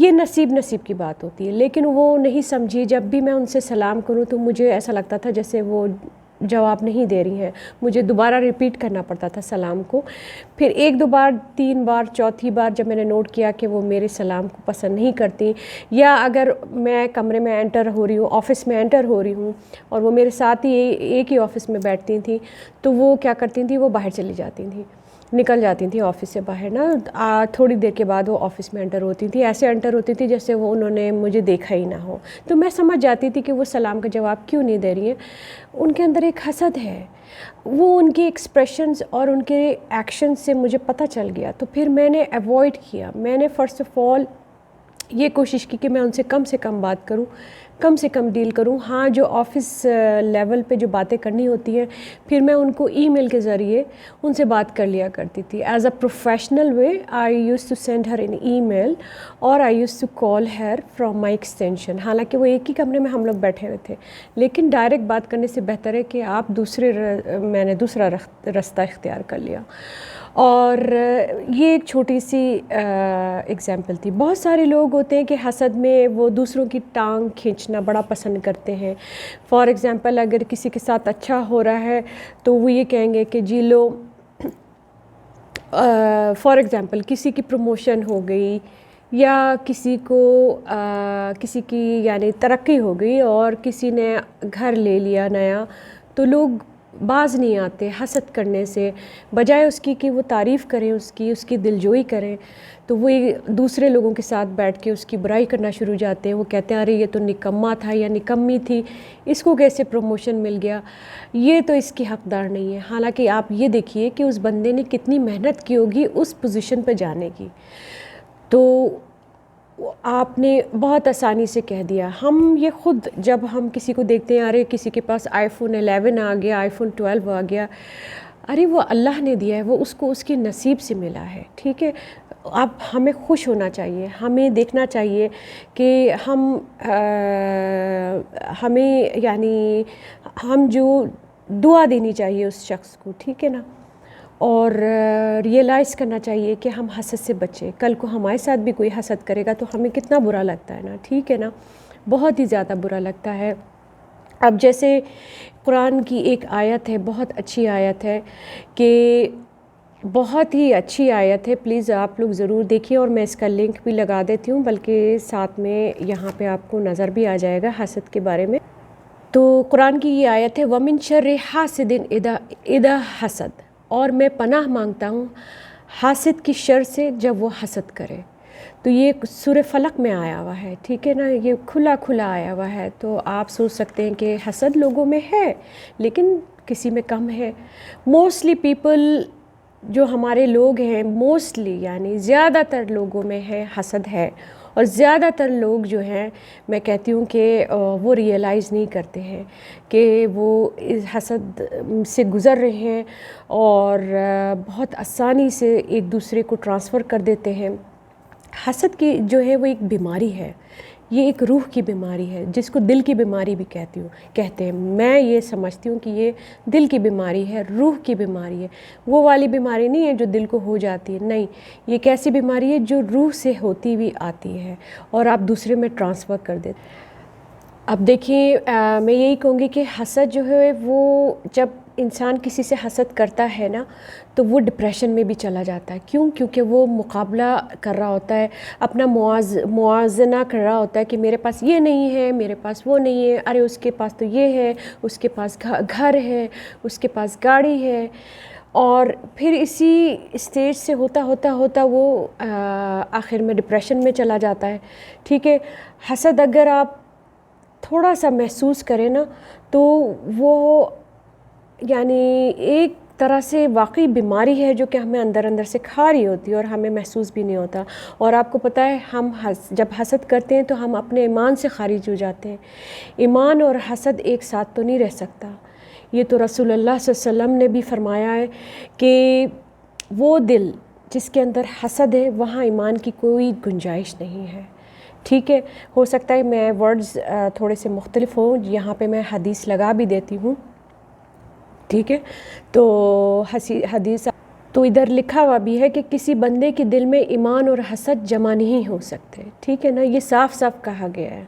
یہ نصیب کی بات ہوتی ہے، لیکن وہ نہیں سمجھی. جب بھی میں ان سے سلام کروں تو مجھے ایسا لگتا تھا جیسے وہ جواب نہیں دے رہی ہیں، مجھے دوبارہ ریپیٹ کرنا پڑتا تھا سلام کو. پھر 1 2 بار 3 بار چوتھی بار جب میں نے نوٹ کیا کہ وہ میرے سلام کو پسند نہیں کرتی، یا اگر میں کمرے میں انٹر ہو رہی ہوں، آفس میں انٹر ہو رہی ہوں اور وہ میرے ساتھ ہی ایک ہی آفس میں بیٹھتی تھیں، تو وہ کیا کرتی تھیں، وہ باہر چلی جاتی تھیں، نکل جاتی تھیں آفس سے باہر نا. تھوڑی دیر کے بعد وہ آفس میں انٹر ہوتی تھیں، ایسے انٹر ہوتی تھی جیسے وہ انہوں نے مجھے دیکھا ہی نہ ہو. تو میں سمجھ جاتی تھی کہ وہ سلام کا جواب کیوں نہیں دے رہی ہیں. ان کے اندر ایک حسد ہے. وہ ان کے ایکسپریشنز اور ان کے ایکشن سے مجھے پتہ چل گیا. تو پھر میں نے ایوائڈ کیا. میں نے فرسٹ آف آل یہ کوشش کی کہ میں ان سے کم بات کروں، کم سے کم ڈیل کروں. ہاں، جو آفس لیول پہ جو باتیں کرنی ہوتی ہیں پھر میں ان کو ای میل کے ذریعے ان سے بات کر لیا کرتی تھی. As a professional way I used to send her an email اور I used to call her from my extension. حالانکہ وہ ایک ہی کمرے میں ہم لوگ بیٹھے ہوئے تھے، لیکن ڈائریکٹ بات کرنے سے بہتر ہے کہ آپ میں نے دوسرا راستہ اختیار کر لیا. اور یہ ایک چھوٹی سی اگزامپل تھی. بہت سارے لوگ ہوتے ہیں کہ حسد میں وہ دوسروں کی ٹانگ کھینچنا بڑا پسند کرتے ہیں. فار ایگزامپل اگر کسی کے ساتھ اچھا ہو رہا ہے تو وہ یہ کہیں گے کہ جی لو، فار ایگزامپل کسی کی پروموشن ہو گئی یا کسی کی یعنی ترقی ہو گئی اور کسی نے گھر لے لیا نیا، تو لوگ باز نہیں آتے حسد کرنے سے. بجائے اس کی کہ وہ تعریف کریں، اس کی دلجوئی کریں، تو وہ دوسرے لوگوں کے ساتھ بیٹھ کے اس کی برائی کرنا شروع جاتے ہیں. وہ کہتے ہیں ارے یہ تو نکما تھا یا نکمی تھی، اس کو کیسے پروموشن مل گیا، یہ تو اس کی حقدار نہیں ہے. حالانکہ آپ یہ دیکھیے کہ اس بندے نے کتنی محنت کی ہوگی اس پوزیشن پہ جانے کی. تو آپ نے بہت آسانی سے کہہ دیا. ہم یہ خود جب ہم کسی کو دیکھتے ہیں، ارے کسی کے پاس آئی فون 11 آ گیا، آئی فون 12 آ گیا، ارے وہ اللہ نے دیا ہے، وہ اس کو اس کے نصیب سے ملا ہے. ٹھیک ہے، اب ہمیں خوش ہونا چاہیے. ہمیں دیکھنا چاہیے کہ ہمیں یعنی ہم جو دعا دینی چاہیے اس شخص کو. ٹھیک ہے نا، اور ریئلائز کرنا چاہیے کہ ہم حسد سے بچیں. کل کو ہمارے ساتھ بھی کوئی حسد کرے گا تو ہمیں کتنا برا لگتا ہے نا. ٹھیک ہے نا، بہت ہی زیادہ برا لگتا ہے. اب جیسے قرآن کی ایک آیت ہے، بہت اچھی آیت ہے، کہ بہت ہی اچھی آیت ہے، پلیز آپ لوگ ضرور دیکھیے، اور میں اس کا لنک بھی لگا دیتی ہوں، بلکہ ساتھ میں یہاں پہ آپ کو نظر بھی آ جائے گا حسد کے بارے میں. تو قرآن کی یہ آیت ہے وَمِن شَرِّ حَاسِدٍ اِذَا حَسَد، اور میں پناہ مانگتا ہوں حاسد کی شر سے جب وہ حسد کرے. تو یہ سورہ فلق میں آیا ہوا ہے. ٹھیک ہے نا، یہ کھلا آیا ہوا ہے. تو آپ سوچ سکتے ہیں کہ حسد لوگوں میں ہے لیکن کسی میں کم ہے. موسٹلی پیپل جو ہمارے لوگ ہیں، موسٹلی یعنی زیادہ تر لوگوں میں ہے حسد ہے، اور زیادہ تر لوگ جو ہیں میں کہتی ہوں کہ وہ ریئلائز نہیں کرتے ہیں کہ وہ اس حسد سے گزر رہے ہیں، اور بہت آسانی سے ایک دوسرے کو ٹرانسفر کر دیتے ہیں. حسد کی جو ہے وہ ایک بیماری ہے، یہ ایک روح کی بیماری ہے، جس کو دل کی بیماری بھی کہتے ہیں. میں یہ سمجھتی ہوں کہ یہ دل کی بیماری ہے، روح کی بیماری ہے. وہ والی بیماری نہیں ہے جو دل کو ہو جاتی ہے، نہیں، یہ ایک ایسی بیماری ہے جو روح سے ہوتی ہوئی آتی ہے اور آپ دوسرے میں ٹرانسفر کر دیتے. اب دیکھیے، میں یہی کہوں گی کہ حسد جو ہے وہ جب انسان کسی سے حسد کرتا ہے نا تو وہ ڈپریشن میں بھی چلا جاتا ہے. کیوں؟ کیونکہ وہ مقابلہ کر رہا ہوتا ہے، اپنا موازنہ کر رہا ہوتا ہے کہ میرے پاس یہ نہیں ہے، میرے پاس وہ نہیں ہے، ارے اس کے پاس تو یہ ہے، اس کے پاس گھر ہے، اس کے پاس گاڑی ہے. اور پھر اسی اسٹیج سے ہوتا وہ آخر میں ڈپریشن میں چلا جاتا ہے. ٹھیک ہے، حسد اگر آپ تھوڑا سا محسوس کریں نا تو وہ یعنی ایک طرح سے واقعی بیماری ہے جو کہ ہمیں اندر سے کھا رہی ہوتی ہے اور ہمیں محسوس بھی نہیں ہوتا. اور آپ کو پتہ ہے، ہم جب حسد کرتے ہیں تو ہم اپنے ایمان سے خارج ہو جاتے ہیں. ایمان اور حسد ایک ساتھ تو نہیں رہ سکتا. یہ تو رسول اللہ صلی اللہ علیہ وسلم نے بھی فرمایا ہے کہ وہ دل جس کے اندر حسد ہے وہاں ایمان کی کوئی گنجائش نہیں ہے. ٹھیک ہے، ہو سکتا ہے میں ورڈز تھوڑے سے مختلف ہوں، یہاں پہ میں حدیث لگا بھی دیتی ہوں. ٹھیک ہے، تو حدیث تو ادھر لکھا ہوا بھی ہے کہ کسی بندے کے دل میں ایمان اور حسد جمع نہیں ہو سکتے، ٹھیک ہے نا، یہ صاف صاف کہا گیا ہے۔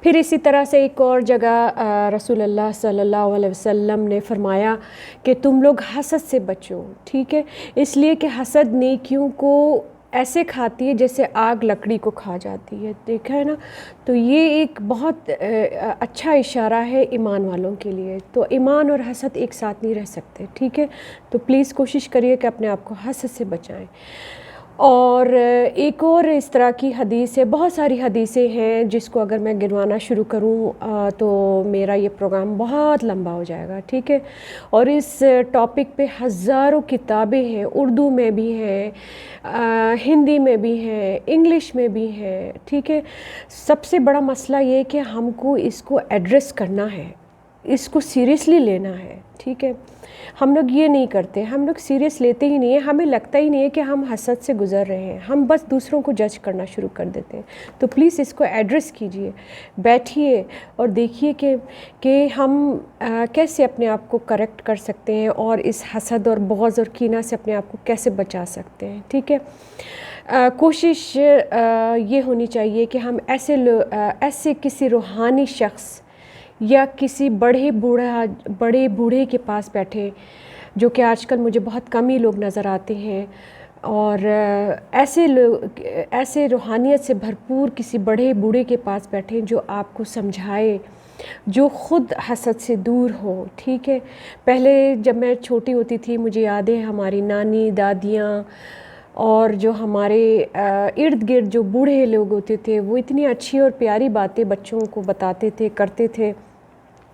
پھر اسی طرح سے ایک اور جگہ رسول اللہ صلی اللہ علیہ وسلم نے فرمایا کہ تم لوگ حسد سے بچو، ٹھیک ہے، اس لیے کہ حسد نیکیوں کو ایسے کھاتی ہے جیسے آگ لکڑی کو کھا جاتی ہے، دیکھا ہے نا۔ تو یہ ایک بہت اچھا اشارہ ہے ایمان والوں کے لیے۔ تو ایمان اور حسد ایک ساتھ نہیں رہ سکتے، ٹھیک ہے، تو پلیز کوشش کریے کہ اپنے آپ کو حسد سے بچائیں۔ اور ایک اور اس طرح کی حدیث ہے، بہت ساری حدیثیں ہیں جس کو اگر میں گنوانا شروع کروں تو میرا یہ پروگرام بہت لمبا ہو جائے گا، ٹھیک ہے، اور اس ٹاپک پہ ہزاروں کتابیں ہیں، اردو میں بھی ہیں، ہندی میں بھی ہیں، انگلش میں بھی ہیں، ٹھیک ہے۔ سب سے بڑا مسئلہ یہ کہ ہم کو اس کو ایڈریس کرنا ہے، اس کو سیریسلی لینا ہے، ٹھیک ہے۔ ہم لوگ یہ نہیں کرتے، ہم لوگ سیریس لیتے ہی نہیں ہیں، ہمیں لگتا ہی نہیں ہے کہ ہم حسد سے گزر رہے ہیں، ہم بس دوسروں کو جج کرنا شروع کر دیتے ہیں۔ تو پلیز اس کو ایڈریس کیجئے، بیٹھیے اور دیکھیے کہ ہم کیسے اپنے آپ کو کریکٹ کر سکتے ہیں اور اس حسد اور بغض اور کینہ سے اپنے آپ کو کیسے بچا سکتے ہیں، ٹھیک ہے۔ کوشش یہ ہونی چاہیے کہ ہم ایسے کسی روحانی شخص یا کسی بڑے بوڑھے کے پاس بیٹھے، جو کہ آج کل مجھے بہت کم ہی لوگ نظر آتے ہیں، اور ایسے روحانیت سے بھرپور کسی بڑے بوڑھے کے پاس بیٹھیں جو آپ کو سمجھائے، جو خود حسد سے دور ہو، ٹھیک ہے۔ پہلے جب میں چھوٹی ہوتی تھی مجھے یاد ہے ہماری نانی دادیاں اور جو ہمارے ارد گرد جو بوڑھے لوگ ہوتے تھے وہ اتنی اچھی اور پیاری باتیں بچوں کو بتاتے تھے، کرتے تھے،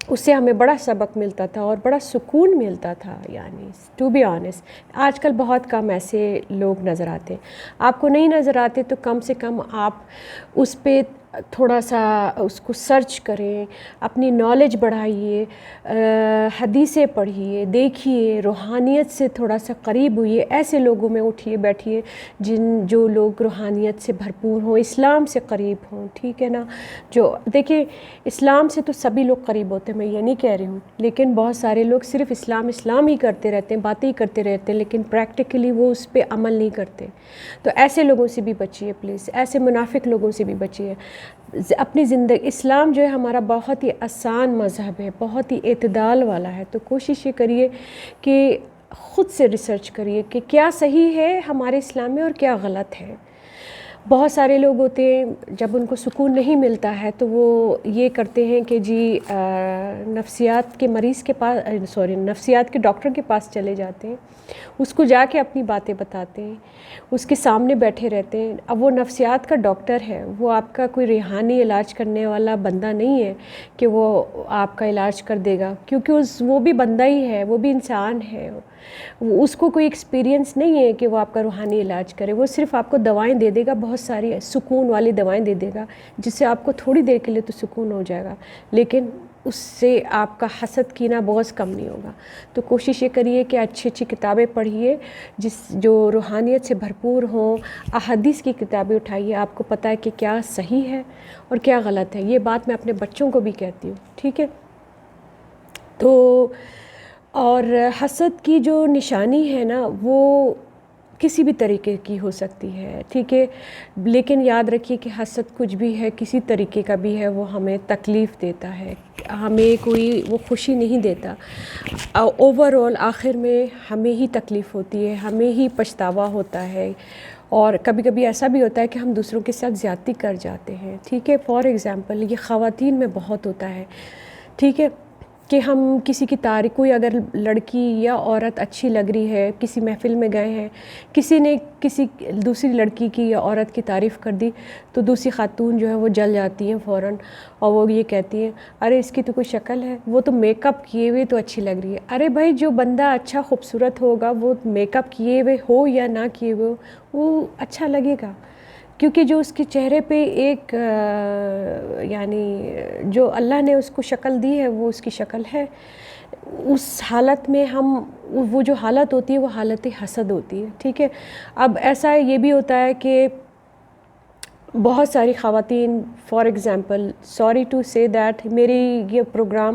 اس سے ہمیں بڑا سبق ملتا تھا اور بڑا سکون ملتا تھا، یعنی ٹو بی آنیسٹ۔ آج کل بہت کم ایسے لوگ نظر آتے، آپ کو نہیں نظر آتے تو کم سے کم آپ اس پہ تھوڑا سا اس کو سرچ کریں، اپنی نالج بڑھائیے، حدیثیں پڑھیے، دیکھیے، روحانیت سے تھوڑا سا قریب ہوئیے، ایسے لوگوں میں اٹھیے بیٹھیے جو لوگ روحانیت سے بھرپور ہوں، اسلام سے قریب ہوں، ٹھیک ہے نا۔ جو دیکھیں اسلام سے تو سبھی لوگ قریب ہوتے ہیں، میں یہ نہیں کہہ رہی ہوں، لیکن بہت سارے لوگ صرف اسلام ہی کرتے رہتے ہیں، باتیں ہی کرتے رہتے ہیں، لیکن پریکٹیکلی وہ اس پہ عمل نہیں کرتے۔ تو ایسے لوگوں سے بھی بچیے پلیز، ایسے منافق لوگوں سے بھی بچیے۔ اپنی زندگی، اسلام جو ہے ہمارا بہت ہی آسان مذہب ہے، بہت ہی اعتدال والا ہے، تو کوشش یہ کریے کہ خود سے ریسرچ کریے کہ کیا صحیح ہے ہمارے اسلام میں اور کیا غلط ہے۔ بہت سارے لوگ ہوتے ہیں جب ان کو سکون نہیں ملتا ہے تو وہ یہ کرتے ہیں کہ جی نفسیات کے مریض کے پاس نفسیات کے ڈاکٹر کے پاس چلے جاتے ہیں، اس کو جا کے اپنی باتیں بتاتے ہیں، اس کے سامنے بیٹھے رہتے ہیں۔ اب وہ نفسیات کا ڈاکٹر ہے، وہ آپ کا کوئی روحانی علاج کرنے والا بندہ نہیں ہے کہ وہ آپ کا علاج کر دے گا، کیونکہ وہ بھی بندہ ہی ہے، وہ بھی انسان ہے، اس کو کوئی ایکسپیرینس نہیں ہے کہ وہ آپ کا روحانی علاج کرے۔ وہ صرف آپ کو دوائیں دے دے گا، بہت ساری سکون والی دوائیں دے دے گا جس سے آپ کو تھوڑی دیر کے لیے تو سکون ہو جائے گا، لیکن اس سے آپ کا حسد کینہ بغض کم نہیں ہوگا۔ تو کوشش یہ کریے کہ اچھی اچھی کتابیں پڑھیے جو روحانیت سے بھرپور ہوں، احادیث کی کتابیں اٹھائیے، آپ کو پتہ ہے کہ کیا صحیح ہے اور کیا غلط ہے۔ یہ بات میں اپنے بچوں کو بھی کہتی ہوں، ٹھیک ہے۔ تو اور حسد کی جو نشانی ہے نا وہ کسی بھی طریقے کی ہو سکتی ہے، ٹھیک ہے، لیکن یاد رکھیے کہ حسد کچھ بھی ہے، کسی طریقے کا بھی ہے، وہ ہمیں تکلیف دیتا ہے، ہمیں کوئی وہ خوشی نہیں دیتا۔ اوورآل آخر میں ہمیں ہی تکلیف ہوتی ہے، ہمیں ہی پچھتاوا ہوتا ہے، اور کبھی کبھی ایسا بھی ہوتا ہے کہ ہم دوسروں کے ساتھ زیادتی کر جاتے ہیں، ٹھیک ہے۔ فار ایگزامپل یہ خواتین میں بہت ہوتا ہے، ٹھیک ہے، کہ ہم کسی کی تعریف، کوئی اگر لڑکی یا عورت اچھی لگ رہی ہے، کسی محفل میں گئے ہیں، کسی نے کسی دوسری لڑکی کی یا عورت کی تعریف کر دی تو دوسری خاتون جو ہے وہ جل جاتی ہیں فوراً، اور وہ یہ کہتی ہیں ارے اس کی تو کوئی شکل ہے، وہ تو میک اپ کیے ہوئے تو اچھی لگ رہی ہے۔ ارے بھائی جو بندہ اچھا خوبصورت ہوگا وہ میک اپ کیے ہوئے ہو یا نہ کیے ہوئے ہو وہ اچھا لگے گا، کیونکہ جو اس کے چہرے پہ ایک یعنی جو اللہ نے اس کو شکل دی ہے وہ اس کی شکل ہے۔ اس حالت میں وہ جو حالت ہوتی ہے وہ حالت حسد ہوتی ہے، ٹھیک ہے۔ اب ایسا یہ بھی ہوتا ہے کہ بہت ساری خواتین، فار ایگزامپل سوری ٹو سے دیٹ، میری یہ پروگرام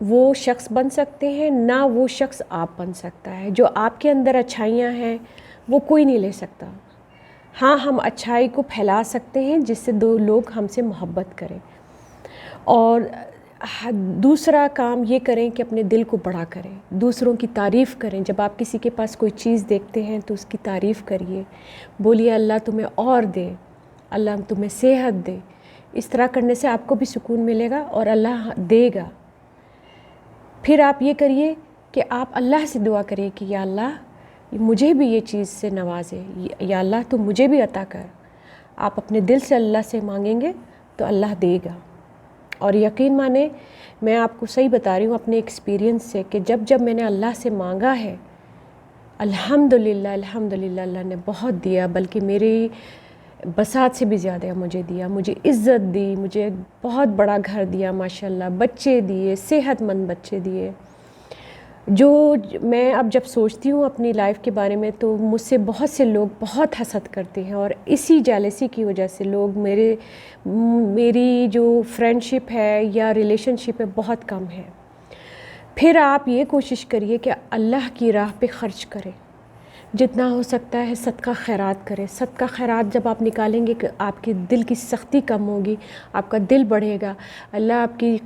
وہ شخص بن سکتے ہیں، نہ وہ شخص آپ بن سکتا ہے۔ جو آپ کے اندر اچھائیاں ہیں وہ کوئی نہیں لے سکتا۔ ہاں، ہم اچھائی کو پھیلا سکتے ہیں جس سے دو لوگ ہم سے محبت کریں، اور دوسرا کام یہ کریں کہ اپنے دل کو بڑا کریں، دوسروں کی تعریف کریں۔ جب آپ کسی کے پاس کوئی چیز دیکھتے ہیں تو اس کی تعریف کریے، بولیے اللہ تمہیں اور دے، اللہ تمہیں صحت دے۔ اس طرح کرنے سے آپ کو بھی سکون ملے گا اور اللہ دے گا۔ پھر آپ یہ کریے کہ آپ اللہ سے دعا کریے کہ یا اللہ مجھے بھی یہ چیز سے نوازے، یا اللہ تو مجھے بھی عطا کر۔ آپ اپنے دل سے اللہ سے مانگیں گے تو اللہ دے گا۔ اور یقین مانیں، میں آپ کو صحیح بتا رہی ہوں اپنے ایکسپیرینس سے کہ جب میں نے اللہ سے مانگا ہے، الحمدللہ الحمدللہ اللہ نے بہت دیا، بلکہ میری بساط سے بھی زیادہ مجھے دیا، مجھے عزت دی، مجھے بہت بڑا گھر دیا ماشاءاللہ، بچے دیے، صحت مند بچے دیے۔ جو میں اب جب سوچتی ہوں اپنی لائف کے بارے میں تو مجھ سے بہت سے لوگ بہت حسد کرتے ہیں، اور اسی جیلسی کی وجہ سے لوگ میری جو فرینڈ شپ ہے یا ریلیشن شپ ہے بہت کم ہے۔ پھر آپ یہ کوشش کریے کہ اللہ کی راہ پہ خرچ کریں، جتنا ہو سکتا ہے صدقہ خیرات کریں۔ صدقہ خیرات جب آپ نکالیں گے کہ آپ کے دل کی سختی کم ہوگی، آپ کا دل بڑھے گا، اللہ آپ کی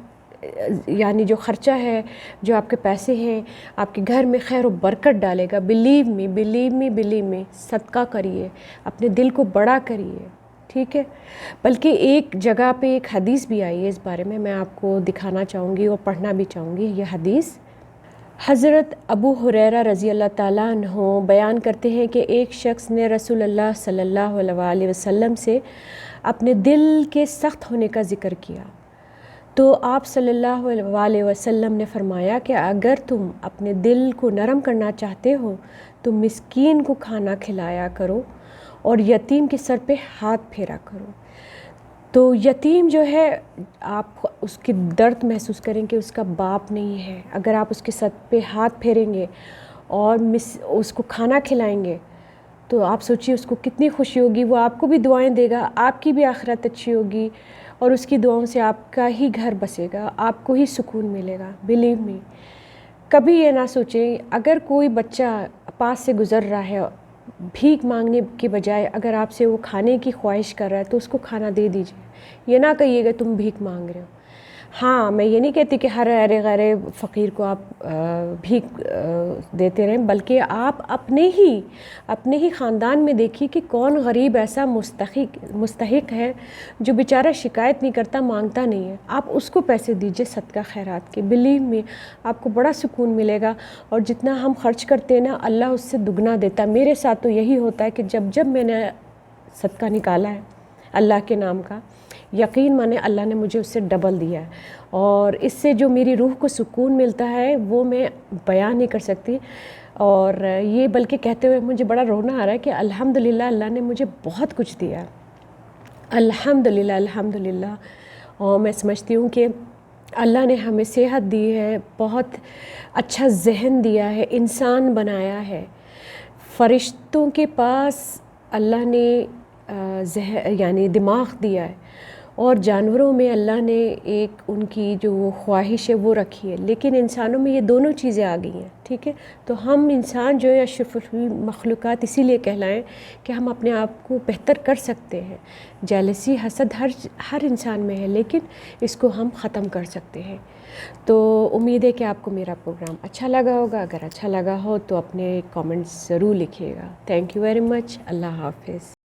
یعنی جو خرچہ ہے، جو آپ کے پیسے ہیں، آپ کے گھر میں خیر و برکت ڈالے گا۔ بلیو می، صدقہ کریے، اپنے دل کو بڑا کریے، ٹھیک ہے؟ بلکہ ایک جگہ پہ ایک حدیث بھی آئی ہے اس بارے میں آپ کو دکھانا چاہوں گی اور پڑھنا بھی چاہوں گی۔ یہ حدیث حضرت ابو ہریرہ رضی اللہ تعالیٰ عنہ بیان کرتے ہیں کہ ایک شخص نے رسول اللہ صلی اللہ علیہ وسلم سے اپنے دل کے سخت ہونے کا ذکر کیا، تو آپ صلی اللہ علیہ وسلم نے فرمایا کہ اگر تم اپنے دل کو نرم کرنا چاہتے ہو تو مسکین کو کھانا کھلایا کرو اور یتیم کے سر پہ ہاتھ پھیرا کرو۔ تو یتیم جو ہے، آپ اس کی درد محسوس کریں کہ اس کا باپ نہیں ہے، اگر آپ اس کے سر پہ ہاتھ پھیریں گے اور اس کو کھانا کھلائیں گے تو آپ سوچیے اس کو کتنی خوشی ہوگی، وہ آپ کو بھی دعائیں دے گا، آپ کی بھی آخرت اچھی ہوگی، اور اس کی دعاؤں سے آپ کا ہی گھر بسے گا، آپ کو ہی سکون ملے گا۔ بلیو می، کبھی یہ نہ سوچیں اگر کوئی بچہ پاس سے گزر رہا ہے، بھیک مانگنے کے بجائے اگر آپ سے وہ کھانے کی خواہش کر رہا ہے تو اس کو کھانا دے دیجیے، یہ نہ کہیے گا تم بھیک مانگ رہے ہو۔ ہاں، میں یہ نہیں کہتی کہ ہر غیر فقیر کو آپ بھیک دیتے رہیں، بلکہ آپ اپنے ہی خاندان میں دیکھیے کہ کون غریب ایسا مستحق ہے جو بیچارہ شکایت نہیں کرتا، مانگتا نہیں ہے، آپ اس کو پیسے دیجیے صدقہ خیرات کے۔ بلیو می، آپ کو بڑا سکون ملے گا، اور جتنا ہم خرچ کرتے ہیں نا اللہ اس سے دگنا دیتا ہے۔ میرے ساتھ تو یہی ہوتا ہے کہ جب میں نے صدقہ نکالا ہے اللہ کے نام کا، یقین مانے اللہ نے مجھے اس سے ڈبل دیا ہے، اور اس سے جو میری روح کو سکون ملتا ہے وہ میں بیان نہیں کر سکتی۔ اور یہ بلکہ کہتے ہوئے مجھے بڑا رونا آ رہا ہے کہ الحمدللہ اللہ نے مجھے بہت کچھ دیا، الحمدللہ الحمدللہ۔ اور میں سمجھتی ہوں کہ اللہ نے ہمیں صحت دی ہے، بہت اچھا ذہن دیا ہے، انسان بنایا ہے۔ فرشتوں کے پاس اللہ نے یعنی دماغ دیا ہے، اور جانوروں میں اللہ نے ایک ان کی جو خواہش ہے وہ رکھی ہے، لیکن انسانوں میں یہ دونوں چیزیں آ گئی ہیں، ٹھیک ہے؟ تو ہم انسان جو ہے اشرف المخلوقات اسی لیے کہلائیں کہ ہم اپنے آپ کو بہتر کر سکتے ہیں۔ جیلسی، حسد ہر انسان میں ہے، لیکن اس کو ہم ختم کر سکتے ہیں۔ تو امید ہے کہ آپ کو میرا پروگرام اچھا لگا ہوگا، اگر اچھا لگا ہو تو اپنے کامنٹس ضرور لکھیے گا۔ تھینک یو ویری مچ، اللہ حافظ۔